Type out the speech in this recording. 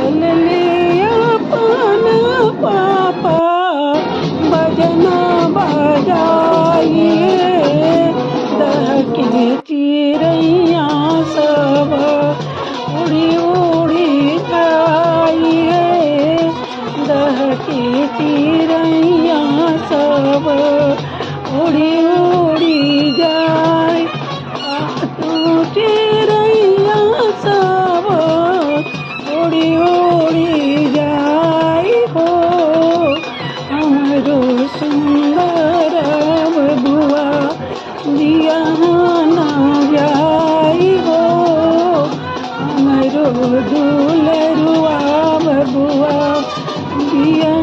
चलले अपन पापा बजना बजाइए दहके चिड़ैया सब उड़ी उड़ी जाइए दहके चिड़ैया सब उड़ी उड़ी जाए तू चिड़ैया सब उड़ी उड़ी जाए हो हमरो सुंदर बबुआ दिया ना जाई हो हमरो दुलरुआ बबुआ दिया